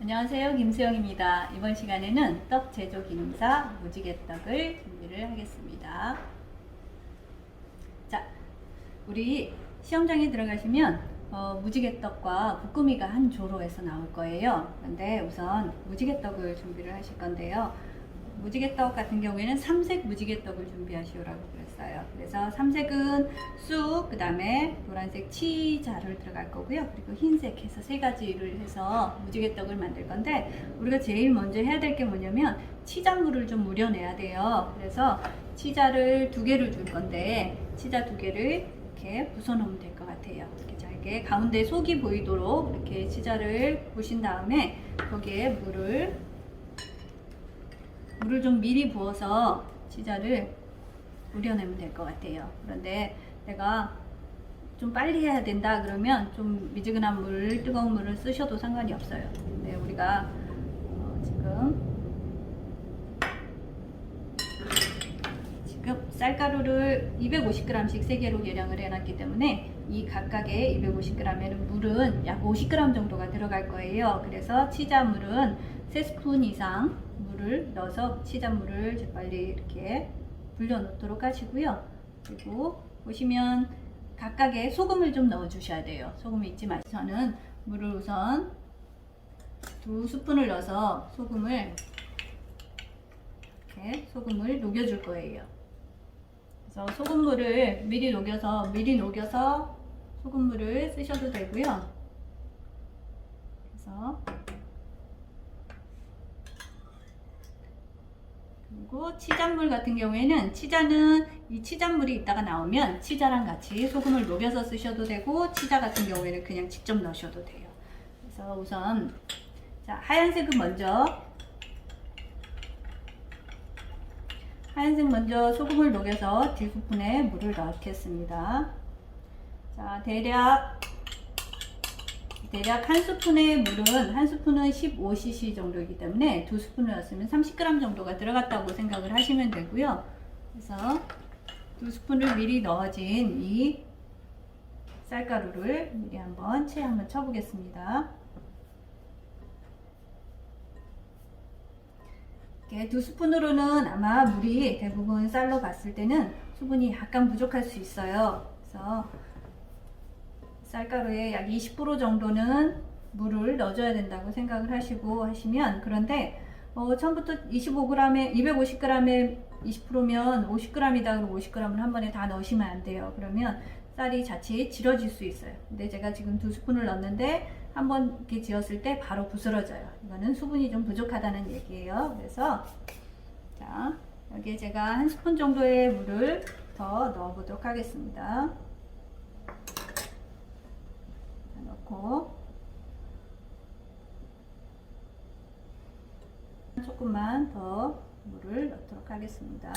안녕하세요, 김수영입니다. 이번 시간에는 떡 제조 기능사 무지개떡을 준비를 하겠습니다. 자, 우리 시험장에 들어가시면 무지개떡과 볶음이가 한 조로에서 나올 거예요. 그런데 우선 무지개떡을 준비를 하실 건데요. 무지개떡 같은 경우에는 삼색 무지개떡을 준비하시오라고 그랬어요. 그래서 삼색은 쑥, 그 다음에 노란색 치자를 들어갈 거고요. 그리고 흰색 해서 세 가지를 해서 무지개떡을 만들 건데, 우리가 제일 먼저 해야 될 게 뭐냐면 치자물을 좀 우려내야 돼요. 그래서 치자를 2개를 줄 건데, 치자 2개를 이렇게 부숴 놓으면 될 것 같아요. 이렇게 잘게 가운데 속이 보이도록 이렇게 치자를 부신 다음에 거기에 물을 좀 미리 부어서 치자를 우려내면 될 것 같아요. 그런데 내가 좀 빨리 해야 된다 그러면 좀 미지근한 물, 뜨거운 물을 쓰셔도 상관이 없어요. 근데 우리가 지금 쌀가루를 250g씩 3개로 계량을 해놨기 때문에 이 각각의 250g에는 물은 약 50g 정도가 들어갈 거예요. 그래서 치자물은 3스푼 이상 물을 넣어서 치자물을 재빨리 이렇게 불려 놓도록 하시고요. 그리고 보시면 각각의 소금을 좀 넣어 주셔야 돼요. 소금을 잊지 마시고, 저는 물을 우선 2스푼을 넣어서 소금을 녹여 줄 거예요. 그래서 소금물을 미리 녹여서 소금물을 쓰셔도 되고요. 그래서 그리고 치잔물 같은 경우에는 치자는 이 치잔물이 이따가 나오면 치자랑 같이 소금을 녹여서 쓰셔도 되고, 치자 같은 경우에는 그냥 직접 넣으셔도 돼요. 그래서 우선 하얀색 먼저 소금을 녹여서 뒷부분에 물을 넣겠습니다. 자, 대략 한 스푼의 물은, 한 스푼은 15cc 정도이기 때문에 2스푼을 넣었으면 30g 정도가 들어갔다고 생각을 하시면 되고요. 그래서 2스푼을 미리 넣어진 이 쌀가루를 미리 체에 한번 쳐보겠습니다. 이렇게 2스푼으로는 아마 물이 대부분 쌀로 봤을 때는 수분이 약간 부족할 수 있어요. 그래서 쌀가루에 약 20% 정도는 물을 넣어줘야 된다고 생각을 하시면, 그런데 처음부터 250g에 20%면 50g이다 그러고 50g을 한 번에 다 넣으시면 안 돼요. 그러면 쌀이 자칫 질어질 수 있어요. 근데 제가 지금 2스푼을 넣었는데 한 번 이렇게 지었을 때 바로 부스러져요. 이거는 수분이 좀 부족하다는 얘기예요. 그래서 여기에 제가 1스푼 정도의 물을 더 넣어 보도록 하겠습니다. 넣고 조금만 더 물을 넣도록 하겠습니다.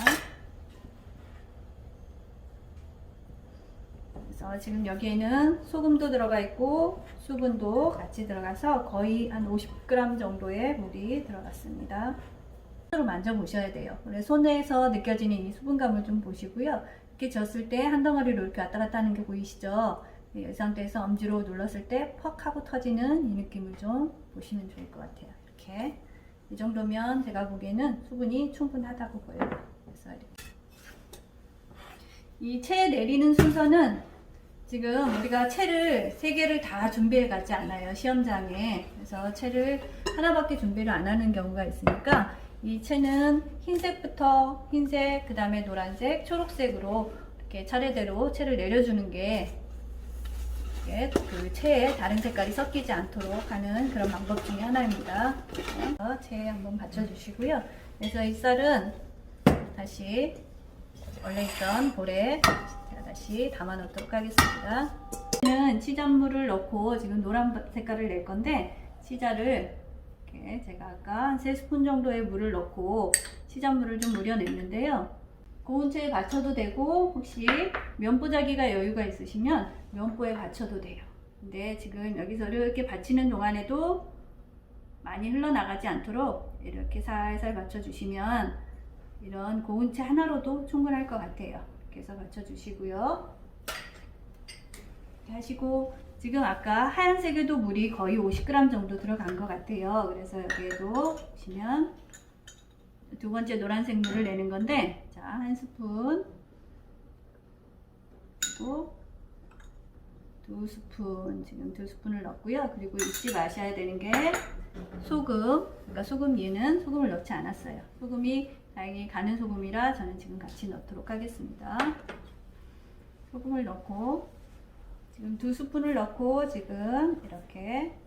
그래서 지금 여기에는 소금도 들어가 있고 수분도 같이 들어가서 거의 한 50g 정도의 물이 들어갔습니다. 손으로 만져보셔야 돼요. 손에서 느껴지는 이 수분감을 좀 보시고요. 이렇게 졌을 때 한 덩어리로 이렇게 왔다 갔다 하는 게 보이시죠? 이 상태에서 엄지로 눌렀을 때 퍽 하고 터지는 이 느낌을 좀 보시면 좋을 것 같아요. 이렇게 이 정도면 제가 보기에는 수분이 충분하다고 보여요. 그래서 이렇게 이 채 내리는 순서는, 지금 우리가 채를 3개를 다 준비해 가지 않아요, 시험장에. 그래서 채를 하나밖에 준비를 안 하는 경우가 있으니까 이 채는 흰색부터 흰색, 그 다음에 노란색, 초록색으로 이렇게 차례대로 채를 내려주는 게 그 채에 다른 색깔이 섞이지 않도록 하는 그런 방법 중에 하나입니다. 그래서 채에 한번 받쳐주시고요. 그래서 이 쌀은 다시 원래 있던 볼에 다시 담아 놓도록 하겠습니다. 저는 치잔물을 넣고 지금 노란 색깔을 낼 건데, 치자를 이렇게 제가 아까 한 3스푼 정도의 물을 넣고 치잔물을 좀 우려냈는데요. 고운 채에 받쳐도 되고, 혹시 면보자기가 여유가 있으시면 면보에 받쳐도 돼요. 근데 지금 여기서 이렇게 받치는 동안에도 많이 흘러나가지 않도록 이렇게 살살 받쳐주시면 이런 고운 채 하나로도 충분할 것 같아요. 이렇게 해서 받쳐주시고요. 이렇게 하시고 지금 아까 하얀색에도 물이 거의 50g 정도 들어간 것 같아요. 그래서 여기에도 보시면 두 번째 노란색 물을 내는 건데, 자, 한 스푼, 그리고 두 스푼, 지금 두 스푼을 넣고요. 그리고 잊지 마셔야 되는 게 소금. 그러니까 소금, 얘는 소금을 넣지 않았어요. 소금이 다행히 가는 소금이라 저는 지금 같이 넣도록 하겠습니다. 소금을 넣고, 지금 두 스푼을 넣고, 지금 이렇게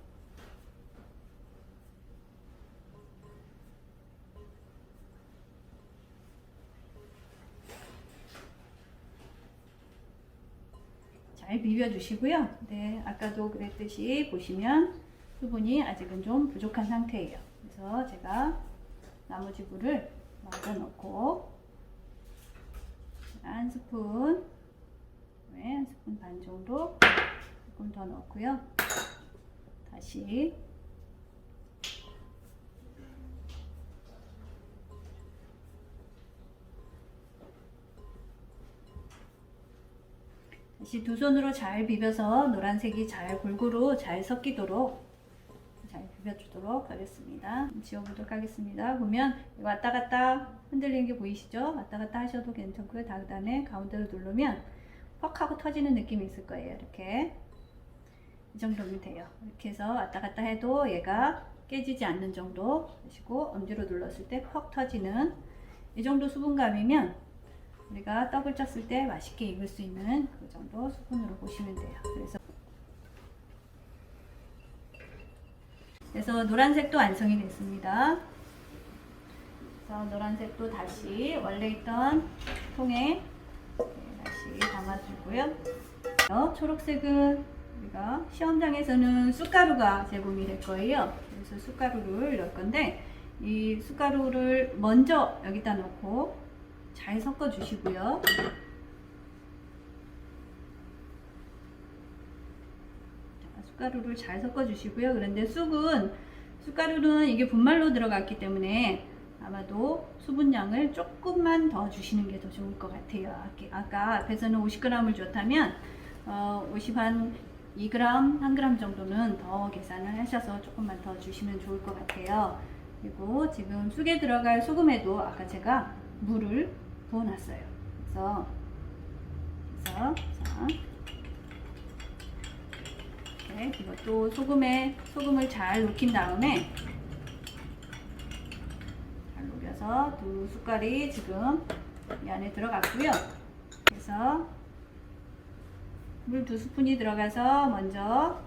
잘 비벼주시고요. 네, 아까도 그랬듯이 보시면 수분이 아직은 좀 부족한 상태예요. 그래서 제가 나머지 물을 마저 넣고 한 스푼, 한 스푼 반 정도 조금 더 넣고요. 다시 두 손으로 잘 비벼서 노란색이 잘 골고루 잘 섞이도록 잘 비벼주도록 하겠습니다. 지워보도록 하겠습니다. 보면 왔다 갔다 흔들리는 게 보이시죠? 왔다 갔다 하셔도 괜찮고요. 다음에 가운데로 누르면 퍽 하고 터지는 느낌이 있을 거예요. 이렇게 이 정도면 돼요. 이렇게 해서 왔다 갔다 해도 얘가 깨지지 않는 정도 하시고, 엄지로 눌렀을 때 퍽 터지는 이 정도 수분감이면 우리가 떡을 쪘을 때 맛있게 익을 수 있는 그 정도 수분으로 보시면 돼요. 그래서 노란색도 완성이 됐습니다. 그래서 노란색도 다시 원래 있던 통에 다시 담아주고요. 초록색은 우리가 시험장에서는 쑥가루가 제공이 될 거예요. 그래서 쑥가루를 넣을 건데, 이 쑥가루를 먼저 여기다 넣고 잘 섞어 주시고요. 쑥가루를 잘 섞어 주시고요. 그런데 쑥가루는 이게 분말로 들어갔기 때문에 아마도 수분량을 조금만 더 주시는 게 더 좋을 것 같아요. 아까 앞에서는 50g을 줬다면 50한 2g, 1g 정도는 더 계산을 하셔서 조금만 더 주시면 좋을 것 같아요. 그리고 지금 쑥에 들어갈 소금에도 아까 제가 물을 부어놨어요. 그래서 자, 이렇게 이것도 소금을 잘 녹인 다음에 잘 녹여서 두 숟갈이 지금 이 안에 들어갔고요. 그래서 물 2스푼이 들어가서 먼저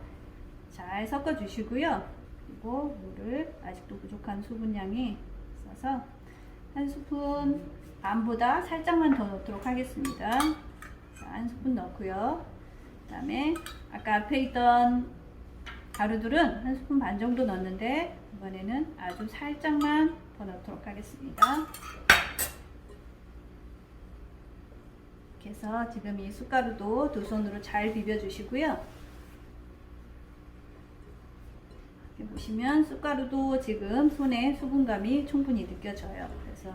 잘 섞어 주시고요. 그리고 물을 아직도 부족한 수분량이 있어서 한 스푼 반보다 살짝만 더 넣도록 하겠습니다. 자, 한 스푼 넣고요. 그 다음에 아까 앞에 있던 가루들은 한 스푼 반 정도 넣었는데, 이번에는 아주 살짝만 더 넣도록 하겠습니다. 이렇게 해서 지금 이 쑥가루도 두 손으로 잘 비벼 주시고요. 이렇게 보시면 쑥가루도 지금 손에 수분감이 충분히 느껴져요. 그래서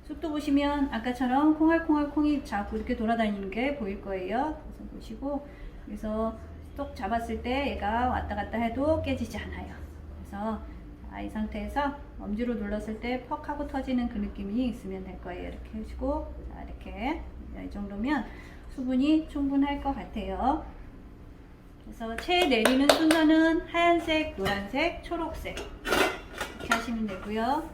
쑥도 보시면 아까처럼 콩알콩이 자꾸 이렇게 돌아다니는 게 보일 거예요. 그래서 보시고, 그래서 쏙 잡았을 때 얘가 왔다 갔다 해도 깨지지 않아요. 그래서 이 상태에서 엄지로 눌렀을 때 퍽 하고 터지는 그 느낌이 있으면 될 거예요. 이렇게 하시고, 자, 이렇게 이 정도면 수분이 충분할 것 같아요. 그래서 채 내리는 순서는 하얀색, 노란색, 초록색 이렇게 하시면 되고요.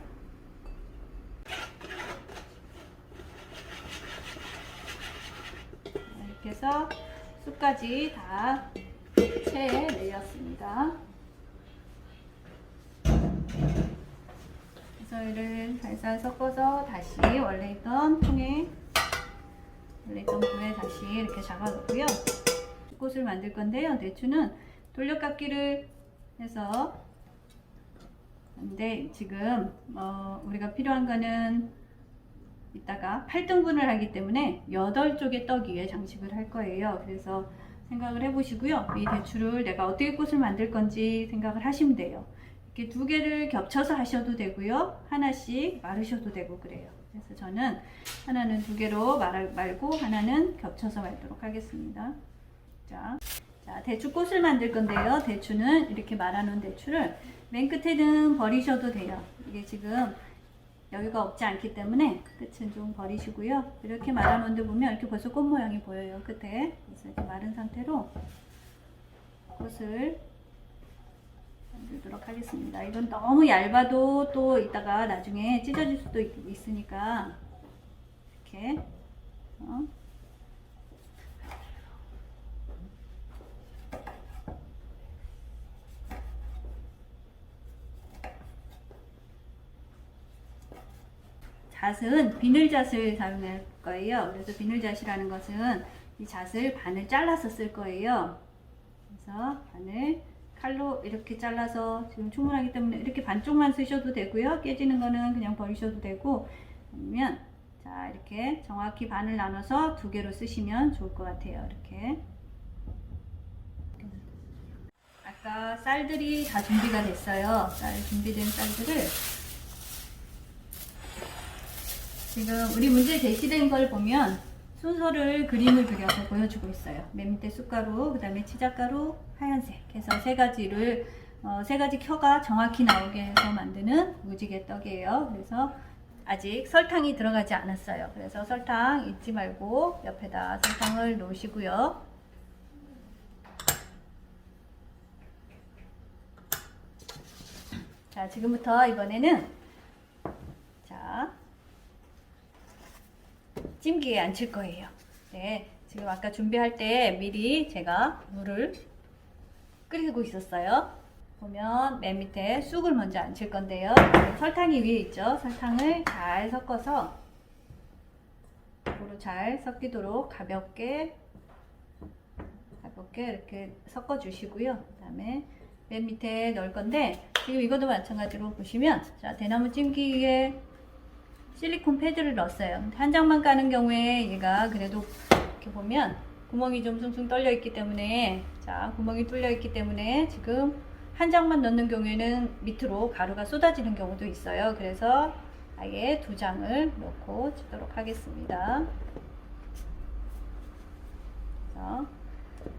이렇게 해서 쑥까지 다 채에 내렸습니다. 그래서 이를 살살 섞어서 다시 원래 있던 통에, 원래 있던 불에 다시 이렇게 잡아 놓고요. 꽃을 만들 건데요. 대추는 돌려깎기를 해서, 근데 지금 우리가 필요한 거는 이따가 8등분을 하기 때문에 8쪽의 떡 위에 장식을 할 거예요. 그래서 생각을 해보시고요. 이 대추를 내가 어떻게 꽃을 만들 건지 생각을 하시면 돼요. 이렇게 두 개를 겹쳐서 하셔도 되고요. 하나씩 마르셔도 되고 그래요. 그래서 저는 하나는 두 개로 말고 하나는 겹쳐서 말도록 하겠습니다. 자, 자, 대추꽃을 만들 건데요. 대추는 이렇게 말아놓은 대추를 맨 끝에는 버리셔도 돼요. 이게 지금 여유가 없지 않기 때문에 끝은 좀 버리시고요. 이렇게 말아놓은 데 보면 이렇게 벌써 꽃 모양이 보여요. 끝에. 그래서 이렇게 마른 상태로 꽃을 만들도록 하겠습니다. 이건 너무 얇아도 또 이따가 나중에 찢어질 수도 있으니까 이렇게 잣은 비늘잣을 사용할 거예요. 그래서 비늘잣이라는 것은 이 잣을 반을 잘라서 쓸 거예요. 그래서 반을 칼로 이렇게 잘라서 지금 충분하기 때문에 이렇게 반쪽만 쓰셔도 되고요. 깨지는 거는 그냥 버리셔도 되고, 아니면 자 이렇게 정확히 반을 나눠서 두 개로 쓰시면 좋을 것 같아요. 이렇게. 아까 쌀들이 다 준비가 됐어요. 준비된 쌀들을 지금 우리 문제에 제시된 걸 보면 순서를 그림을 그려서 보여주고 있어요. 맨 밑에 쑥가루, 그 다음에 치자가루, 하얀색 해서 세 가지 켜가 정확히 나오게 해서 만드는 무지개 떡이에요. 그래서 아직 설탕이 들어가지 않았어요. 그래서 설탕 잊지 말고 옆에다 설탕을 놓으시고요. 자, 지금부터 이번에는 자 찜기에 앉힐 거예요. 네, 지금 아까 준비할 때 미리 제가 물을 끓이고 있었어요. 보면 맨 밑에 쑥을 먼저 앉힐 건데요. 설탕이 위에 있죠. 설탕을 잘 섞어서 고루 잘 섞이도록 가볍게 이렇게 섞어 주시고요. 그 다음에 맨 밑에 넣을 건데, 지금 이것도 마찬가지로 보시면 자 대나무 찜기에 실리콘 패드를 넣었어요. 한 장만 까는 경우에 얘가 그래도 이렇게 보면 구멍이 좀 숭숭 뚫려 있기 때문에 구멍이 뚫려 있기 때문에 지금 한 장만 넣는 경우에는 밑으로 가루가 쏟아지는 경우도 있어요. 그래서 아예 두 장을 넣고 치도록 하겠습니다.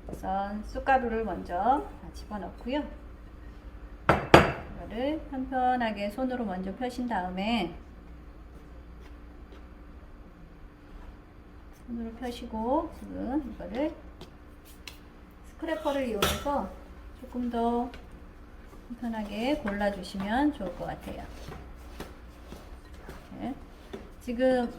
우선 쑥가루를 먼저 집어넣고요. 이거를 편편하게 손으로 먼저 펴신 다음에 손으로 펴시고, 지금 이거를 스크래퍼를 이용해서 조금 더 편하게 골라주시면 좋을 것 같아요. 이렇게. 지금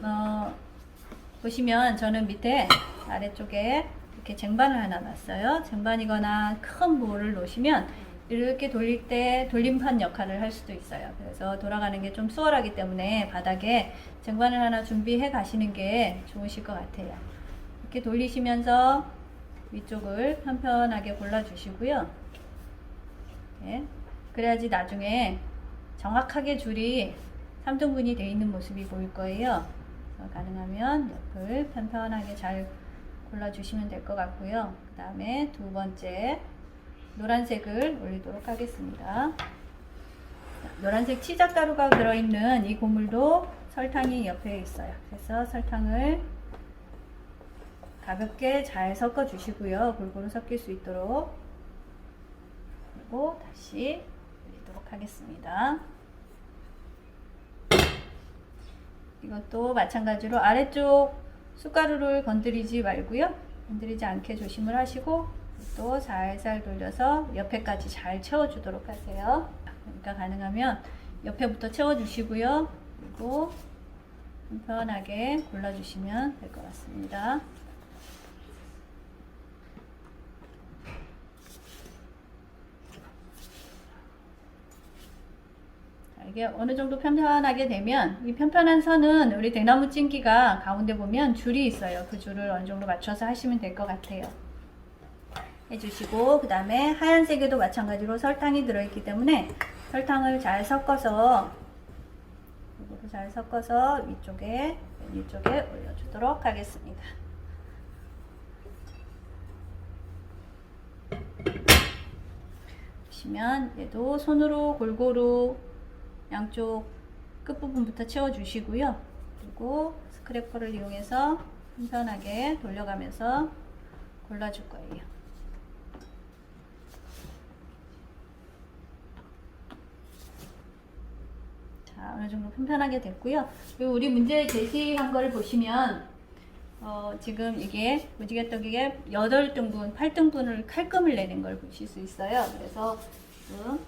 보시면 저는 밑에 아래쪽에 이렇게 쟁반을 하나 놨어요. 쟁반이거나 큰 볼을 놓으시면 이렇게 돌릴 때 돌림판 역할을 할 수도 있어요. 그래서 돌아가는 게 좀 수월하기 때문에 바닥에 쟁반을 하나 준비해 가시는 게 좋으실 것 같아요. 이렇게 돌리시면서 위쪽을 편편하게 골라주시고요. 네. 그래야지 나중에 정확하게 줄이 3등분이 되어 있는 모습이 보일 거예요. 가능하면 옆을 편편하게 잘 골라주시면 될 것 같고요. 그 다음에 두 번째 노란색을 올리도록 하겠습니다. 노란색 치자가루가 들어있는 이 고물도 설탕이 옆에 있어요. 그래서 설탕을 가볍게 잘 섞어 주시고요. 골고루 섞일 수 있도록. 그리고 다시 올리도록 하겠습니다. 이것도 마찬가지로 아래쪽 쑥가루를 건드리지 말고요. 건드리지 않게 조심을 하시고 또 살살 돌려서 옆에까지 잘 채워주도록 하세요. 그러니까 가능하면 옆에부터 채워주시고요. 그리고 편하게 골라주시면 될 것 같습니다. 이게 어느 정도 편편하게 되면, 이 편편한 선은 우리 대나무 찜기가 가운데 보면 줄이 있어요. 그 줄을 어느 정도 맞춰서 하시면 될 것 같아요. 해주시고, 그 다음에 하얀색에도 마찬가지로 설탕이 들어있기 때문에 설탕을 잘 섞어서 위쪽에 올려주도록 하겠습니다. 보시면 얘도 손으로 골고루 양쪽 끝부분부터 채워주시고요. 그리고 스크래퍼를 이용해서 편편하게 돌려가면서 골라줄 거예요. 정도 편편하게 됐고요. 그리고 우리 문제 제시한 거를 보시면 지금 이게 무지개떡이게 8등분, 8등분을 칼금을 내는 걸 보실 수 있어요. 그래서 지금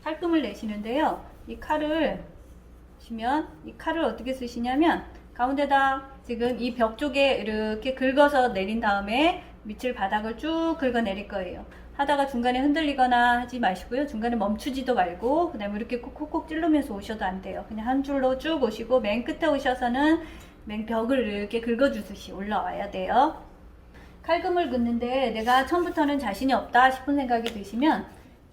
칼금을 내시는데요. 이 칼을 보시면 이 칼을 어떻게 쓰시냐면 가운데다 지금 이 벽 쪽에 이렇게 긁어서 내린 다음에 밑을 바닥을 쭉 긁어 내릴 거예요. 하다가 중간에 흔들리거나 하지 마시고요. 중간에 멈추지도 말고 그 다음에 이렇게 콕콕콕 찌르면서 오셔도 안 돼요. 그냥 한 줄로 쭉 오시고 맨 끝에 오셔서는 맨 벽을 이렇게 긁어주듯이 올라와야 돼요. 칼금을 긋는데 내가 처음부터는 자신이 없다 싶은 생각이 드시면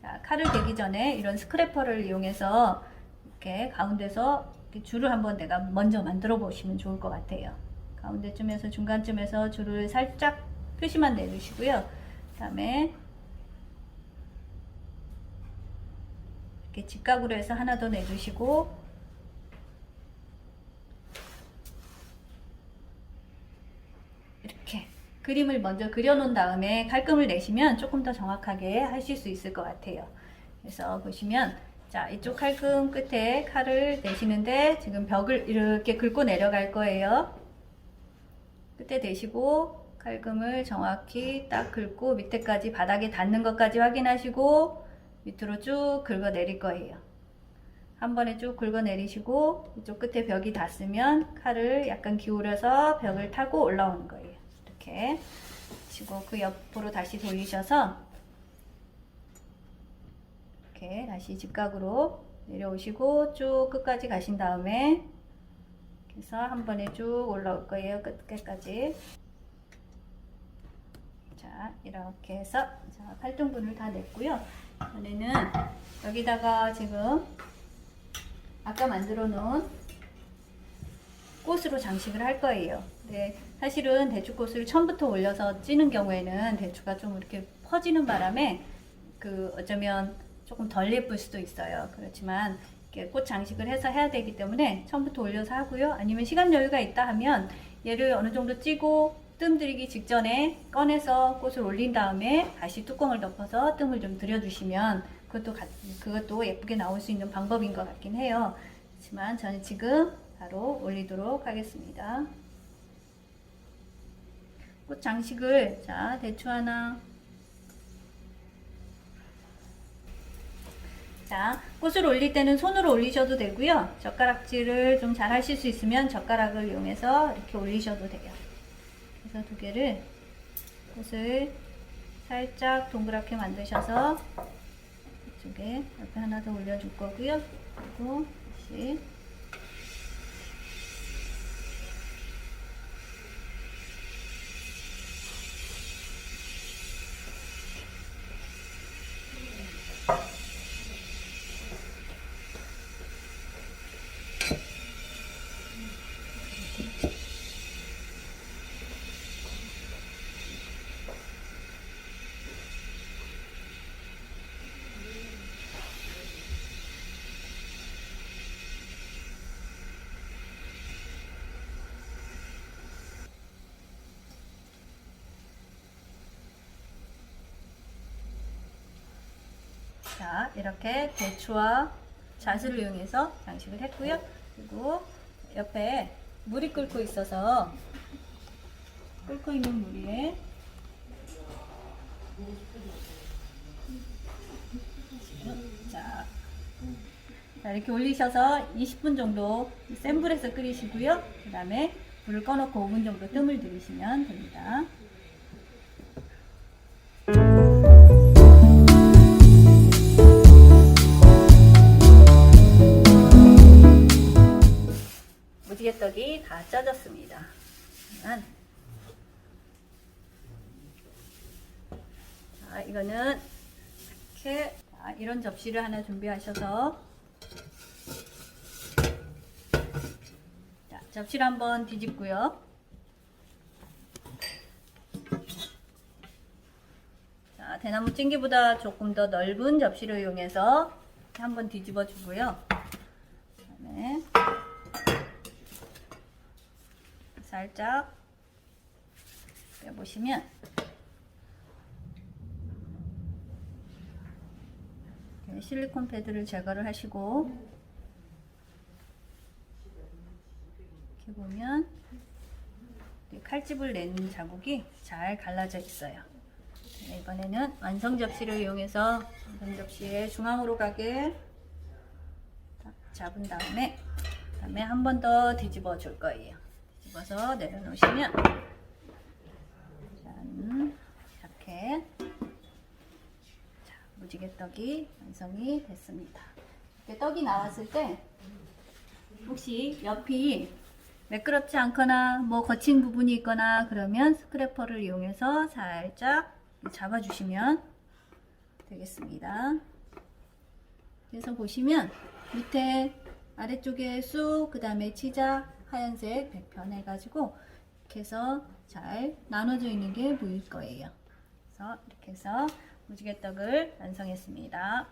자, 칼을 대기 전에 이런 스크래퍼를 이용해서 이렇게 가운데서 이렇게 줄을 한번 내가 먼저 만들어 보시면 좋을 것 같아요. 가운데쯤에서 중간쯤에서 줄을 살짝 표시만 내주시고요. 그 다음에 이렇게 직각으로 해서 하나 더 내주시고 이렇게 그림을 먼저 그려놓은 다음에 칼금을 내시면 조금 더 정확하게 하실 수 있을 것 같아요. 그래서 보시면 자, 이쪽 칼금 끝에 칼을 내시는데 지금 벽을 이렇게 긁고 내려갈 거예요. 끝에 대시고 칼금을 정확히 딱 긁고 밑에까지 바닥에 닿는 것까지 확인하시고 밑으로 쭉 긁어 내릴 거예요. 한 번에 쭉 긁어 내리시고 이쪽 끝에 벽이 닿으면 칼을 약간 기울여서 벽을 타고 올라오는 거예요. 이렇게 치고 그 옆으로 다시 돌리셔서 이렇게 다시 직각으로 내려오시고 쭉 끝까지 가신 다음에 그래서 한 번에 쭉 올라올 거예요. 끝까지. 자, 이렇게 해서 자, 8등분을 다 냈고요. 이번에는 여기다가 지금 아까 만들어 놓은 꽃으로 장식을 할 거예요. 네, 사실은 대추꽃을 처음부터 올려서 찌는 경우에는 대추가 좀 이렇게 퍼지는 바람에 어쩌면 조금 덜 예쁠 수도 있어요. 그렇지만 이렇게 꽃 장식을 해서 해야 되기 때문에 처음부터 올려서 하고요. 아니면 시간 여유가 있다 하면 얘를 어느 정도 찌고 뜸 들이기 직전에 꺼내서 꽃을 올린 다음에 다시 뚜껑을 덮어서 뜸을 좀 들여주시면 그것도 예쁘게 나올 수 있는 방법인 것 같긴 해요. 하지만 저는 지금 바로 올리도록 하겠습니다. 꽃 장식을 자, 대추 하나. 자, 꽃을 올릴 때는 손으로 올리셔도 되고요. 젓가락질을 좀 잘 하실 수 있으면 젓가락을 이용해서 이렇게 올리셔도 돼요. 그래서 두 개를 꽃을 살짝 동그랗게 만드셔서 이쪽에 옆에 하나 더 올려줄 거고요. 그리고 다시 자, 이렇게 대추와 잣을 이용해서 장식을 했고요. 그리고 옆에 물이 끓고 있어서 끓고 있는 물 위에 자, 이렇게 올리셔서 20분 정도 센 불에서 끓이시고요. 그 다음에 불을 꺼놓고 5분 정도 뜸을 들이시면 됩니다. 무지개떡이 다 짜졌습니다. 자, 이거는 이렇게 이런 접시를 하나 준비하셔서 자, 접시를 한번 뒤집고요. 자, 대나무 찜기보다 조금 더 넓은 접시를 이용해서 한번 뒤집어 주고요. 그다음에 살짝 빼보시면 실리콘 패드를 제거를 하시고 보면 칼집을 낸 자국이 잘 갈라져 있어요. 네, 이번에는 완성 접시를 이용해서 완성 접시에 중앙으로 가게 딱 잡은 다음에 한 번 더 뒤집어 줄 거예요. 뒤집어서 내려놓으시면 짠, 이렇게 무지개떡이 완성이 됐습니다. 이렇게 떡이 나왔을 때 혹시 옆이 매끄럽지 않거나 뭐 거친 부분이 있거나 그러면 스크래퍼를 이용해서 살짝 잡아주시면 되겠습니다. 그래서 보시면 밑에 아래쪽에 쑥, 그 다음에 치자, 하얀색 100편 해가지고 이렇게 해서 잘 나눠져 있는 게 보일 거예요. 그래서 이렇게 해서 무지개떡을 완성했습니다.